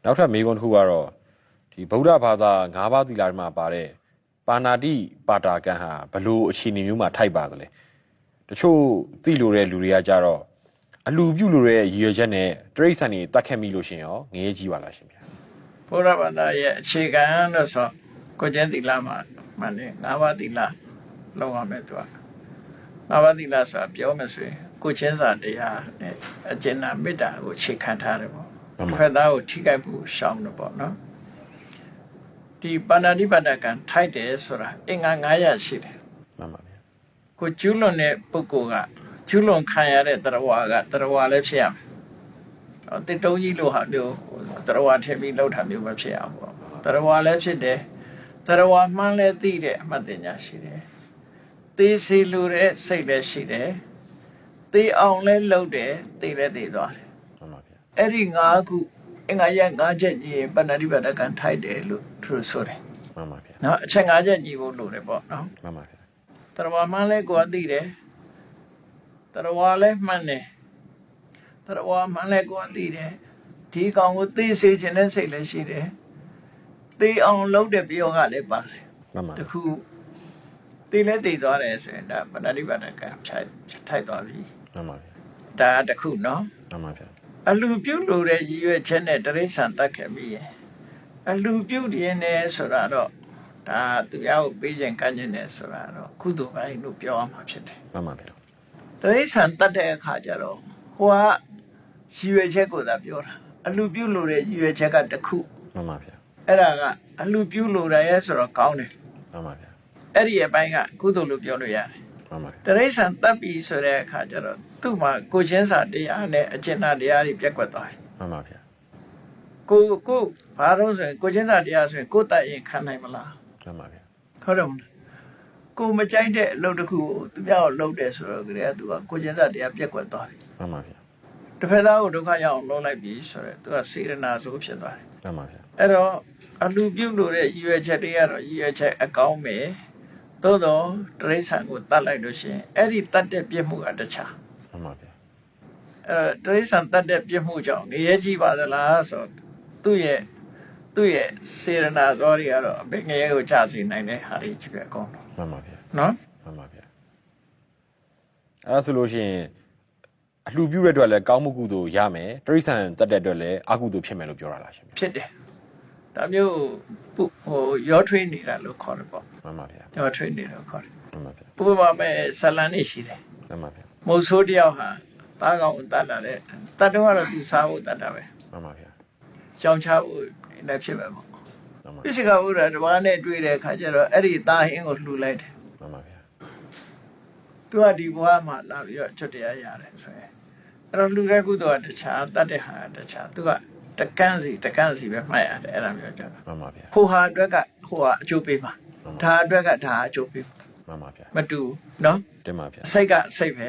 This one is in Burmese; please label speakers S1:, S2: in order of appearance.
S1: နောက်ထပ်မေးခွန်းတစ်ခုကတော့ဒီဗုဒ္ဓဘာသာ၅ပါးသီလမှာပါတဲ့ပါဏာတိပါတာကံဟာဘလို့အခြေအနေမျိုးမှာထိုက်ပါသလဲတချို့သိလို့တဲ့လူတွေကကြတော့အလူပြုလို့တဲ့ရည်ရွယ်ချက်နဲ့တရိษံတွေတတ်ခဲ့မိလို့ရှင်ရောငရဲကြီးပါလားရှင်ဗျာ
S2: ဘုရားဘာသာရဲ့အခြေခံလို့ဆိုကိုကျင့်သီလမှာမှန်တယ်၅ပါးသီလလုံးဝမဲ့သူက၅ပါးသီလဆိုတာပြောမယ်ဆိုရင်ကိုချင်းစာတရားနဲ့အကျဉ်းမေတ္တာကိုအခြေခံထားတယ်ပေါ့ဖက်သားကိုထိခိုက်ဖို့ရှောင်တယ်ပေါ့နော်ဒီပါဏာတိပါဒကံထိုက်တယ်ဆိုတာအင်္ဂါ900ရှိတယ်
S1: မှန်ပါဗျာ
S2: ကိုကျူးလွန်တဲ့ပုဂ္ဂိုလ်ကကျူးလွန်ခံရတဲ့တရားဝါကတရားဝါလည်းဖြစ်ရမယ်။တစ်တုံးကြီးလိုဟာမျိုးတရားဝါထည့်ပြီးလောက်တာမျိုးမဖြစ်အောင်ပေါ့။တရားဝါလည်းဖြစ်တယ်။တရားဝါမှန်းလည်းသိတဲ့အမှတ်တင်ညာရှိတယ်။သိစီလိုတဲ့စိတ်လည်းရှိတယ်။သိအောင်လည်းလုပ်တယ်။သိလည်းသိသွားတယ်
S1: မှန်ပါဗျာ
S2: ။အဲ့ဒီ၅ခုအင်္ဂါရ၅ချက်ကြီးပဏာတိပါဒကံထိုက်တယ်လို့သူဆိုတယ်
S1: မှန်ပါဗျာ
S2: ။နော်အချက်၅ချက်ကြီးဖို့လိုတယ်ပေါ့နော်။
S1: မှန်ပါဗျာ
S2: တရားဝါမှန်းလည်းကိုယ်သိတယ်တရားဝါလည်းမှန်တယ်တရားဝါမှန်လည်းကိုယ်သိတယ်ဒီကောင်ကိုသိစေခြင်းနဲ့စိတ်လည်းရှိတယ်သိအောင်လုပ်တဲ့ပြောကလည်းပါတယ်
S1: မှန်ပါ
S2: တခုသိလည်းသိသွားတယ်ဆိုရင်ဒါပဏာတိပါဒကံထိုက်သွားပြီ
S1: မှန်ပါဗျာ
S2: ဒါတခုနော်
S1: မှန်ပါဗျာ
S2: အလူပြုတ်လို့တဲ့ရည်ရွယ်ချက်နဲ့တရိษံတတ်ခဲ့ပြီအလူပြုတ်ခြင်းနဲ့ဆိုတာတော့ဒါသူများကိုပေးခြင်းကမ်းခြင်းနဲ့ဆိုတာတော့ကုသိုလ်ပိုင်းလို့ပြောရမှာဖြစ်တယ်
S1: မှန်ပါဗျာ
S2: တရိษံတတ်တဲ့အခါကျတော့ဟိုကရည်ရွယ်ချက်ကိုသာပြောတာအလူပြုလို့တဲ့ရည်ရွယ်ချက်ကတစ်ခု
S1: မှန်ပါဗျာ
S2: အဲ့ဒါကအလူပြုလို့ရရဲ့ဆိုတော့ကောင်းတယ်
S1: မှန်ပါဗျာ
S2: အဲ့ဒီအပိုင်းကကုသိုလ်လို့ပြောလို့ရတယ်
S1: မှန်ပါဗျာ
S2: တရိษံတတ်ပြီဆိုတဲ့အခါကျတော့သူ့မှာကိုချင်းစာတရားနဲ့အကျဉ်းတရားတွေပြက်ကွက်သွားတယ်
S1: မှန်ပါဗျာ
S2: ကိုဘာလို့ဆိုရင်ကိုချင်းစာတရားဆိုရင်ကိုတတ်ရင်ခံနိုင်မလား
S1: မှန်ပါဗျာ
S2: ဟုတ်တယ်မလားကိုမကြိုက်တဲ့အလုပ်တစ်ခုကိုသူများကိုလုပ်တယ်ဆိုတော့ကြတဲ့ကသူကကိုချင်းစာတရားပြက်ကွက်သွားတယ်
S1: မှန်ပါဗျာ
S2: တစ်ဖက်သားကိုဒုက္ခရောက်အောင်လုပ်လိုက်ပြီဆိုတော့သူကစေရနာဆိုဖြစ်သွားတယ်
S1: မှန်ပါဗျာ
S2: အဲ့တော့အလူပြုတ်လို့တဲ့ရည်ရွယ်ချက်တွေကတော့ရည်ရွယ်ချက်အကောင်းပဲသို့တော့တရိษံကိုတတ်လိုက်လို့ရှိရင်အဲ့ဒီတတ်တဲ့ပြစ်မှုကတခြား
S1: မှန်ပါဗျာ
S2: အဲ့တော့တရိษံတတ်တဲ့ပြစ်မှုကြောင့်ငရဲကြီးပါသလားဆိုတော့သူ့ရဲ့စေရနာဇောတွေကတော့အပင်ငရဲကိုချစေနိုင်တဲ့ဟာတွေကြီးပဲအကုန်လုံး
S1: မှန်ပါဗျာ
S2: နော်
S1: မှန်ပါဗျာအဲ့ဒါဆိုလို့ရှိရင်အလှပြုတဲ့အတွက်လည်းကောင်းမှုကုသိုလ်ရမယ်တရိษံတက်တဲ့အတွက်လည်းအကုသိုလ်ဖြစ်မယ်လို့ပြောတာလားရှင်
S2: ဖြစ်တယ်ဒါမျိုးဟိုရောထွေးနေတာလို့ခေါ်တယ်ပေါ့
S1: မှန်ပါဗျာ
S2: ရောထွေးနေတယ်ခေါ်တယ်
S1: မှန်ပါဗျာ
S2: ဥပမာမဲ့ဇလန်နေရှိတယ်
S1: မှန်ပါဗျာ
S2: မုတ်ဆိုးတယောက်ဟာသားကောင်တတ်လာတဲ့တတ်တော့ကတော့သူစားဖို့တတ်တာပဲ
S1: မှန်ပါဗျာ
S2: ကြောင်ချဖို့လည်းဖြစ်ပဲပေါ့
S1: မှန်ပါ
S2: ပိစိကဘုရားတပါးနဲ့တွေ့တဲ့အခါကျတော့အဲ့ဒီသားဟင်းကိုလှူလိုက်တယ်
S1: မှန်ပါဗျာ
S2: သူကဒီဘဝမှာလာပြီးတော့ချွတ်တရားရတယ်ဆိုရင်အဲ့တော့လှူတဲ့ကုသိုလ်ကတခြားတတ်တဲ့ဟာကတခြားသူကတကန်းစီပဲမှတ်ရတယ်အဲ့ဒါမျိုးကြတော့
S1: မှန်ပါဗျာ
S2: ဟိုဟာအတွက်ကဟိုဟာအကျိုးပေးမှာဒါအတွက်ကဒါအကျိုးပေး
S1: မှန်ပါဗျာ
S2: မတူနော်
S1: တင်ပါဗျာ
S2: စိတ်ကစိတ်ပဲ